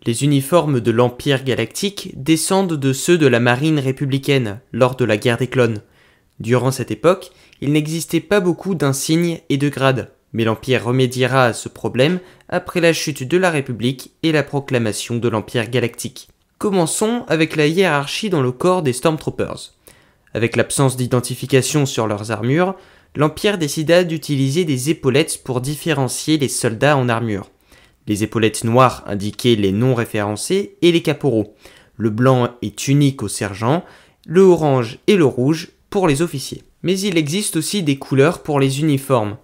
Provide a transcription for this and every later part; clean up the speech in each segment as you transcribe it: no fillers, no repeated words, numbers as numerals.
Les uniformes de l'Empire galactique descendent de ceux de la marine républicaine lors de la guerre des clones. Durant cette époque, il n'existait pas beaucoup d'insignes et de grades, mais l'Empire remédiera à ce problème après la chute de la République et la proclamation de l'Empire galactique. Commençons avec la hiérarchie dans le corps des Stormtroopers. Avec l'absence d'identification sur leurs armures, l'Empire décida d'utiliser des épaulettes pour différencier les soldats en armure. Les épaulettes noires indiquaient les non référencés et les caporaux. Le blanc est unique aux sergents, le orange et le rouge pour les officiers. Mais il existe aussi des couleurs pour les uniformes,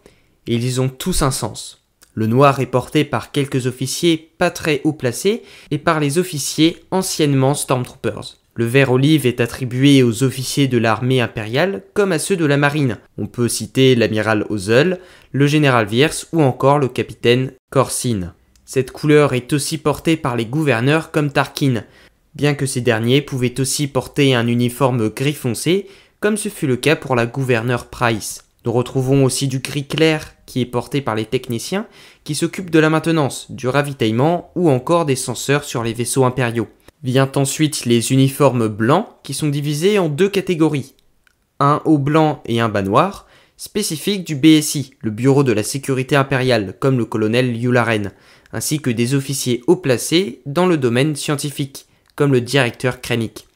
et ils ont tous un sens. Le noir est porté par quelques officiers pas très haut placés et par les officiers anciennement Stormtroopers. Le vert olive est attribué aux officiers de l'armée impériale comme à ceux de la marine. On peut citer l'amiral Ozzel, le général Wirth ou encore le capitaine Corsyn. Cette couleur est aussi portée par les gouverneurs comme Tarkin, bien que ces derniers pouvaient aussi porter un uniforme gris foncé, comme ce fut le cas pour la gouverneure Price. Nous retrouvons aussi du gris clair qui est porté par les techniciens qui s'occupent de la maintenance, du ravitaillement ou encore des senseurs sur les vaisseaux impériaux. Vient ensuite les uniformes blancs qui sont divisés en deux catégories. Un haut blanc et un bas noir, spécifiques du BSI, le Bureau de la Sécurité Impériale, comme le colonel Yularen, ainsi que des officiers haut placés dans le domaine scientifique, comme le directeur Krennic.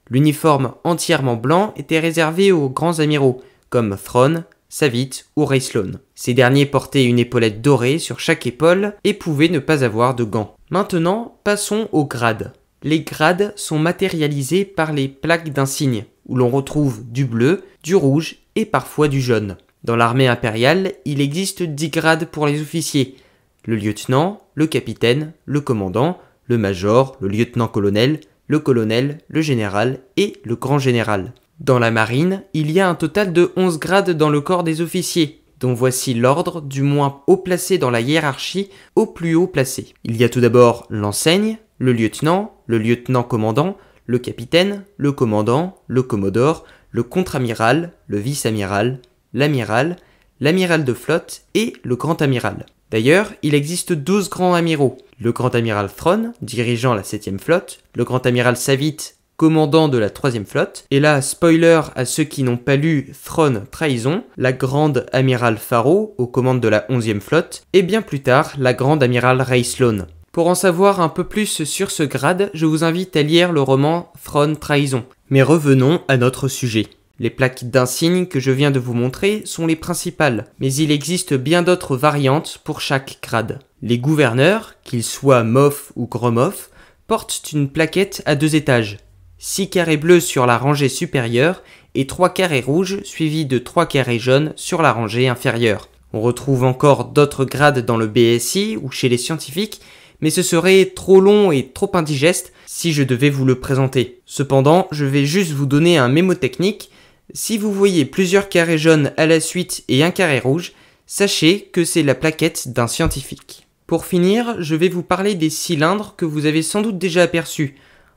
L'uniforme entièrement blanc était réservé aux grands amiraux, comme Thrawn, Savit ou Rey Sloane. Ces derniers portaient une épaulette dorée sur chaque épaule et pouvaient ne pas avoir de gants. Maintenant, passons aux grades. Les grades sont matérialisés par les plaques d'insignes, où l'on retrouve du bleu, du rouge et parfois du jaune. Dans l'armée impériale, il existe 10 grades pour les officiers. Le lieutenant, le capitaine, le commandant, le major, le lieutenant-colonel, le général et le grand général. Dans la marine, il y a un total de 11 grades dans le corps des officiers, dont voici l'ordre du moins haut placé dans la hiérarchie au plus haut placé. Il y a tout d'abord l'enseigne, le lieutenant-commandant, le capitaine, le commandant, le commodore, le contre-amiral, le vice-amiral, l'amiral, l'amiral de flotte et le grand amiral. D'ailleurs, il existe 12 grands amiraux. Le grand amiral Thrawn, dirigeant la 7e flotte, le grand amiral Savit, commandant de la 3e flotte, et là, spoiler à ceux qui n'ont pas lu Thrawn Trahison, la grande amiral Faro, aux commandes de la 11e flotte, et bien plus tard, la grande amiral Rey Sloane. Pour en savoir un peu plus sur ce grade, je vous invite à lire le roman Thrawn Trahison. Mais revenons à notre sujet. Les plaques d'insignes que je viens de vous montrer sont les principales, mais il existe bien d'autres variantes pour chaque grade. Les gouverneurs, qu'ils soient Moff ou Gros Moff, portent une plaquette à 2 étages. 6 carrés bleus sur la rangée supérieure et 3 carrés rouges suivis de 3 carrés jaunes sur la rangée inférieure. On retrouve encore d'autres grades dans le BSI ou chez les scientifiques, mais ce serait trop long et trop indigeste si je devais vous le présenter. Cependant, je vais juste vous donner un mémotechnique. Si vous voyez plusieurs carrés jaunes à la suite et un carré rouge, sachez que c'est la plaquette d'un scientifique. Pour finir, je vais vous parler des cylindres que vous avez sans doute déjà aperçus.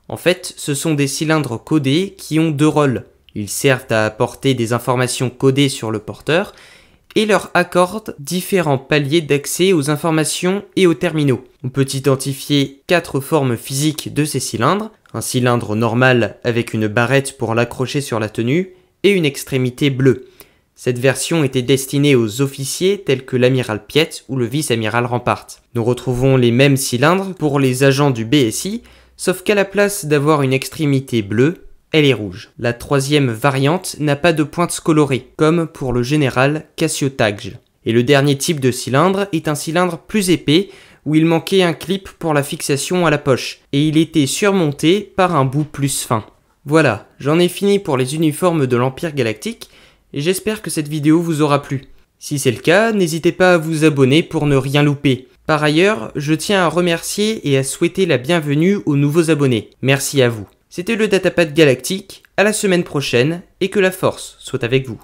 En fait, ce sont des cylindres codés qui ont 2 rôles. Ils servent à apporter des informations codées sur le porteur et leur accordent différents paliers d'accès aux informations et aux terminaux. On peut identifier 4 formes physiques de ces cylindres. Un cylindre normal avec une barrette pour l'accrocher sur la tenue et une extrémité bleue. Cette version était destinée aux officiers tels que l'amiral Piet ou le vice-amiral Rampart. Nous retrouvons les mêmes cylindres pour les agents du BSI, sauf qu'à la place d'avoir une extrémité bleue, elle est rouge. La 3e variante n'a pas de pointe colorée, comme pour le général Cassio Tagge. Et le dernier type de cylindre est un cylindre plus épais, où il manquait un clip pour la fixation à la poche, et il était surmonté par un bout plus fin. Voilà, j'en ai fini pour les uniformes de l'Empire Galactique, et j'espère que cette vidéo vous aura plu. Si c'est le cas, n'hésitez pas à vous abonner pour ne rien louper. Par ailleurs, je tiens à remercier et à souhaiter la bienvenue aux nouveaux abonnés. Merci à vous. C'était le Datapad Galactique, à la semaine prochaine, et que la force soit avec vous.